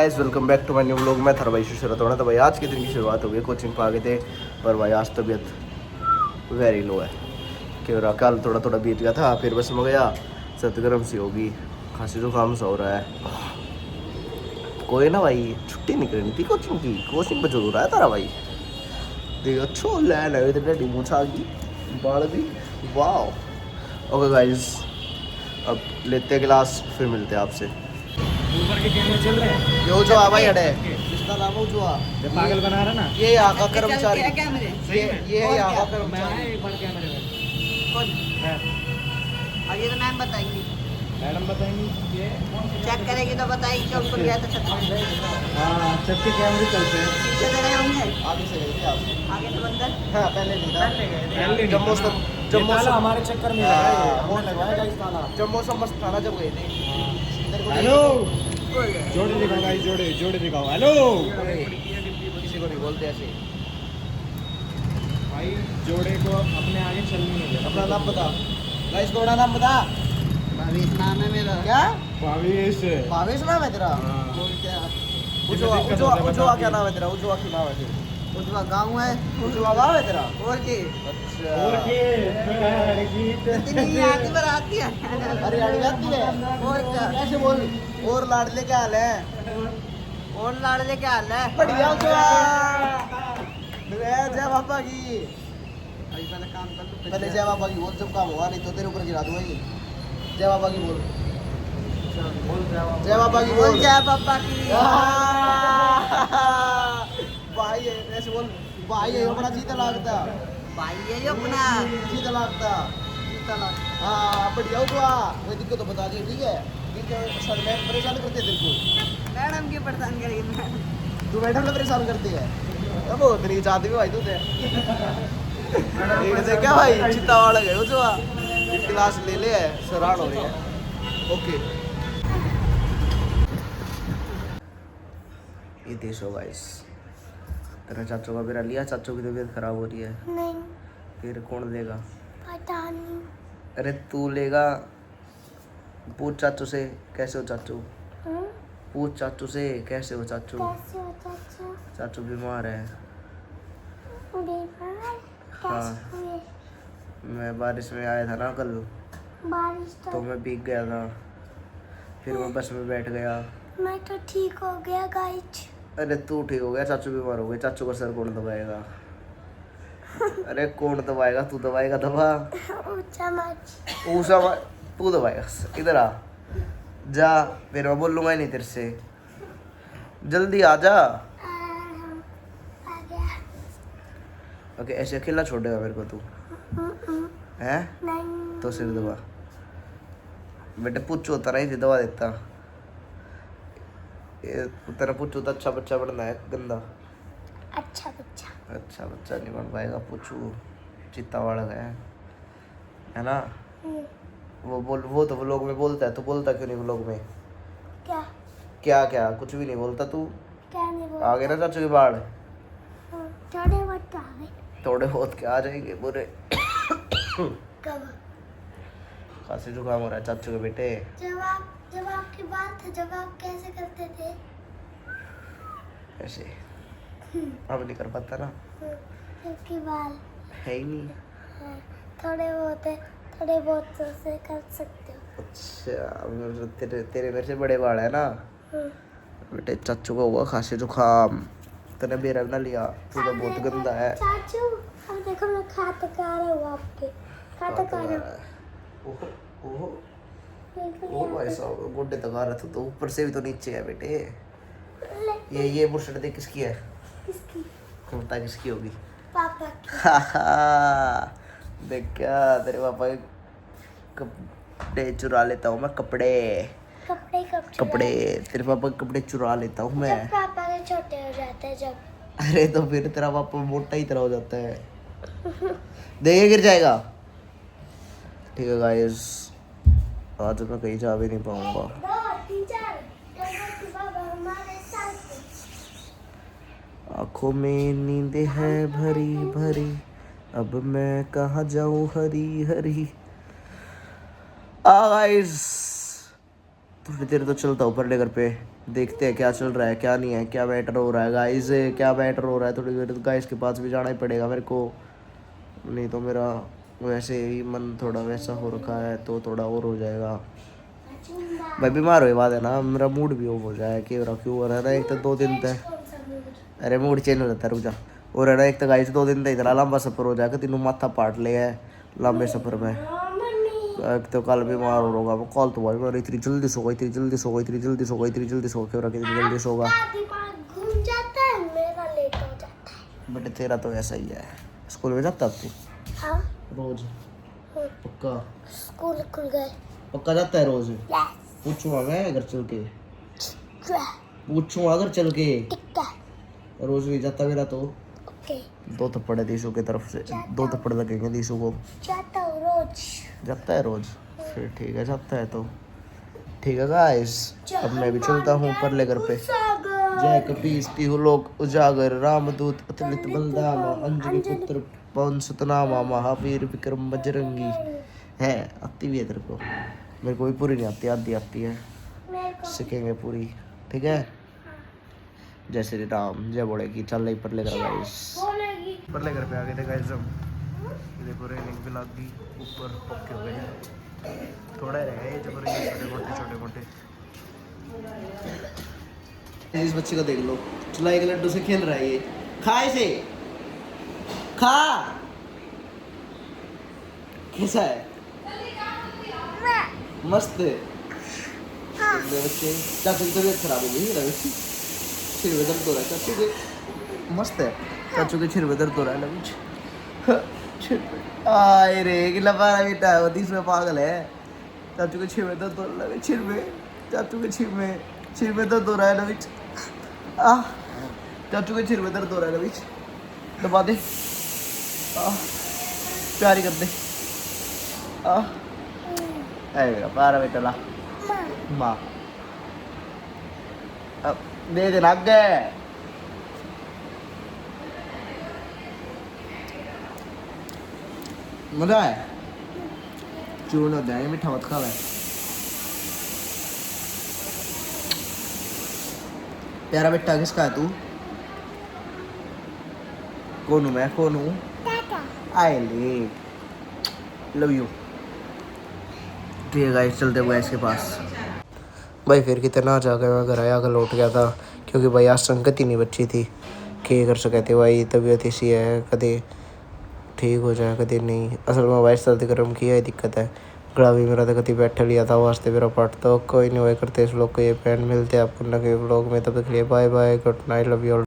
Guys welcome back to my new vlog. मैं था भाई शुरुआत होना। तो भाई आज के दिन की शुरुआत हो गई, कोचिंग पर आ गए थे पर भाई आज तबीयत वेरी लो है। क्यों कल थोड़ा थोड़ा बीत गया था, फिर बस में गया, सर्द गर्म सी होगी, खांसी जुकाम सा हो रहा है। कोई ना भाई, छुट्टी नहीं करनी थी कोचिंग की, कोचिंग पर जो हो रहा है तारा भाई देखो अच्छो लैन है, इतने मूछ आ गई, बाल भी वाह। ओके गाइस, अब लेते हैं क्लास, फिर मिलते हैं आपसे। ऊपर के कैमरे चल रहे हैं। ये जो आवा अड़े, इसका नाम है जो ये पागल बना रहा ना। ये यहाँ का कर्मचारी, ये और यहाँ का क्या? मैं आया कर्मचारी। एक बार कैमरे में। कौन? मैं। और ये तो मैम बताएंगी, मैडम बताएंगी ये। चेक करेगी तो बताएगी कि उनको लिया तो छत हाँ, सबके कैमरे चलते हैं। पीछे दे रहे होंगे, आगे से गए थे आप? आगे तो बंदर। हाँ पहले नहीं था, पहले नहीं जम्मू था। से ये ताला हमारे चक्कर में लगा है, हमने लगवाएगा इस ताला। जम्मू से मस्त थाना जब गए थे। तेरे को हेलो, कोई जोड़े दिखाओ भाई, जोड़े दिखाओ। हेलो किसी को नहीं बोलते ऐसे। भाई, जोड़े को अपने आगे चलने नहीं देना। अपना नाम बता गाइस, को नाम बता। भावेश नाम है मेरा। क्या भावेश। भावेश नाम है तेरा? हाँ। बोल क्या? उजवा क्या नाम है तेरा? उजवा क्यों नाम है तेरा? उजवा गाँव है। उजवा गाँव है तेरा? और की अच्छा, और के इतनी आती बराती है। हरियाणी आती है और क्या? कैसे बोल। और लाडले क्या हाल है? और लाड़ले क्या हाल है? बढ़िया उजवा। जय बाबा की। भाई पहले काम कर लो, पहले जय बाबा की बोल, जब काम हुआ, नहीं तो तेरे ऊपर गिरा दूंगा ये। जय बाबा की बोल, जय बाबा की बोल बोल। जय पापा की। भाई ऐसे बोल, भाई ये अपना जीता लागता, भाई ये अपना जीता लागता। जीता ला। हाँ बढ़िया हुआ, कोई दिक्कत तो बता दिए, ठीक है? ठीक है सर, मैं परेशान करते तेरे को, मैडम की परेशान करेगी मैडम। तू मैडम ने परेशान करती है। अब वो तेरी चाहती भी भाई तू थे एक से क्या भाई, चित्ता वाला गए जो क्लास ले ले है, सराहन हो रही है। ओके, ये देखो गाइस, तेरा चाचू का मेरा लिया, चाचू की तबीयत खराब हो रही है। नहीं, फिर कौन लेगा? पता नहीं। अरे तू लेगा, पूछ चाचू से कैसे हो चाचू, हम्म? पूछ चाचू से कैसे हो चाचू। कैसे हो चाचा? चाचू बीमार है। बीमार? हाँ। कैसे हुए? मैं बारिश में आया था ना कल, बारिश तो मैं भीग गया था, फिर मैं बस में बैठ गया। मैं तो ठीक हो गया गाइज। अरे तू ठीक हो गया, चाचू बीमार हो गए। चाचू का सर कौन दबाएगा? अरे कौन दबाएगा? तू दबाएगा दबा। ऊंचा मच। ऊषा तू दबाएगा। इधर आ जा, फिर मैं बोलूँगा ही नहीं तेरे से। जल्दी आ जा। आ गया। ओके, ऐसे अकेला छोड़ेगा मेरे को तू? हैं? नहीं। तो सिर दबा बेटे, पुच्चू होता नहीं दबा देता। ये तेरा पुच्चू तो अच्छा बच्चा बनना है, गंदा अच्छा बच्चा। अच्छा बच्चा नहीं बन पाएगा। पुच्चू चित्ता वाला है ना? वो तो व्लॉग में बोलता है, तो बोलता क्यों नहीं व्लॉग में? क्या? क्या क्या कुछ भी नहीं बोलता तू। क्या नहीं बोल? आ गए ना चाचू के बाढ़? थोड़े बहुत आ गए। थोड़े बहुत क्या आ जाएंगे पूरे। कब? खांसी जुकाम हो रहा है चाचू के बेटे। जब आपकी बात है, जब आप कैसे करते थे? ऐसे अब नहीं कर पाता ना, आपकी बाल है ही नहीं। हाँ, थोड़े बहुत तो से कर सकते हो। अच्छा, तेरे मेरे से बड़े बाल है ना हाँ। बेटे। चाचू को हुआ खांसी जुकाम, तूने बेरा ना लिया, तू तो बहुत गंदा है। चाचू, अब देखो मैं खाता खा रहा हूँ आपके। खाता खा रहा हूँ। ओहो बिल्कुल ओ भाई साहब, गोड्डे तक आ रहा था, तो ऊपर से भी तो नीचे है बेटे। ये बुशर्ट देख किसकी है? किसकी? बता किसकी होगी? पापा की। देख क्या, तेरे पापा के कपड़े चुरा लेता हूँ मैं। कपड़े कपड़े कब चुराए? कपड़े तेरे पापा के कपड़े चुरा लेता हूँ मैं। जब पापा के छोटे हो जाते हैं जब। अरे तो फिर तेरा पापा मोटा ही तरह हो जाता है। देखिए गिर जाएगा। ठीक है गाइस, आज मैं कहीं जा भी नहीं पाऊंगा। 2 3 4 जब पापा हमारे साथ। आँखों में नींद है भरी भरी, अब मैं कहाँ जाऊँ हरी हरी। गाइस, थोड़ी देर तो चलता ऊपर लेकर पे, देखते हैं क्या चल रहा है क्या नहीं है, क्या मैटर हो रहा है गाइस, क्या मैटर हो रहा है। थोड़ी देर गाइस के पास भी जाना ही पड़ेगा मेरे को, नहीं तो मेरा वैसे ही मन थोड़ा वैसा हो रखा है तो थोड़ा और हो जाएगा। भाई बीमार हुए बाद है ना मेरा मूड भी ऑफ हो जाए कि क्यों हो रहा है ना, एक तो 2 दिन तक अरे मूड चेंज हो जाता है रुक जा। और है ना एक तो गाइस 2 दिन तक इतना लंबा सफ़र हो जाएगा, तीनों माथा पाट ले है लंबे सफ़र में। एक तो कल बीमार हो रहा कल तो भाई मैं इतनी जल्दी सो गई, इतनी जल्दी सो गई, इतनी जल्दी सो गई, इतनी जल्दी सो क्यों रहा कितनी जल्दी सोगा। घूम जाता है, मेरा लेट हो जाता है। बट तेरा तो ऐसा ही है। स्कूल में जाता तू हाँ रोज? पक्का स्कूल खुल गए। पक्का जाता है रोज? यस पूछूंगा मैं अगर चल के, ठीक पूछूंगा अगर चल के, है रोज नहीं जाता मेरा तो ओके 2 थप्पड़ है दीशु की तरफ से, 2 थप्पड़ लगेंगे दीशु को। जाता हूँ रोज। जाता है रोज? फिर ठीक है जाता है तो ठीक है गाइस। अब मैं भी चलता हूँ परले घर पे। जय कपीस लोक उजागर रामदूत अतुलित बलदामा अंजनी पुत्र पवन सुतनामा महावीर विक्रम बजरंगी है। आती भी है तेरे को? मेरे को भी पूरी नहीं आती, आधी आती है, सीखेंगे पूरी ठीक है। जय श्री राम जय बोले की चल रही परले घर गाइस। परले घर पे आ गए थे गाइस हम, देखो रेलिंग भी लग गई, ऊपर पक्के हो गए हैं, थोड़ा रह गया ये जब छोटे मोटे। इस बच्चे का देख लो, चला एक लड्डू से खेल रहा है ये, खा इसे खा। कैसा है? मस्त है बच्चे। चाचू की तबीयत खराब हो गई, सिर में दर्द हो रहा है चाचू के। मस्त है चाचू के सिर में दर्द हो रहा है लविच। आए रे कि लबारा बेटा वो 30 में पागल है। चाचू के सिर में दर्द हो रहा है, सिर में चाचू के सिर में दर्द हो रहा है लविच। चाचू के सिर में दर्द हो रहा है लविच, दबा दे, प्यारी कर दे। आएगा पारा बेटा ला माँ अब दे देना आगे। मजा है? चूर्ण हो जाए मीठा मत खावे। प्यारा बेटा किसका है तू? कौन हूँ मैं, कौन हूँ? I love you. ठीक है गाइस चलते हुए इसके पास। भाई फिर कितना जाकर मैं घर आया, घर लौट गया था क्योंकि भाई आज संगत ही नहीं बची थी। क्या कर सकते थे भाई, तबीयत ऐसी है कदे ठीक हो जाए कदे नहीं। असल में भाई सर्दी गर्म की है दिक्कत है, गला भी मेरा तो कभी बैठा लिया था वास्ते मेरा पट तो कोई नहीं हुआ करते इस लोग को ये पैन मिलते हैं आपको नए व्लॉग में। तब तक के लिए bye bye, good night, love you all.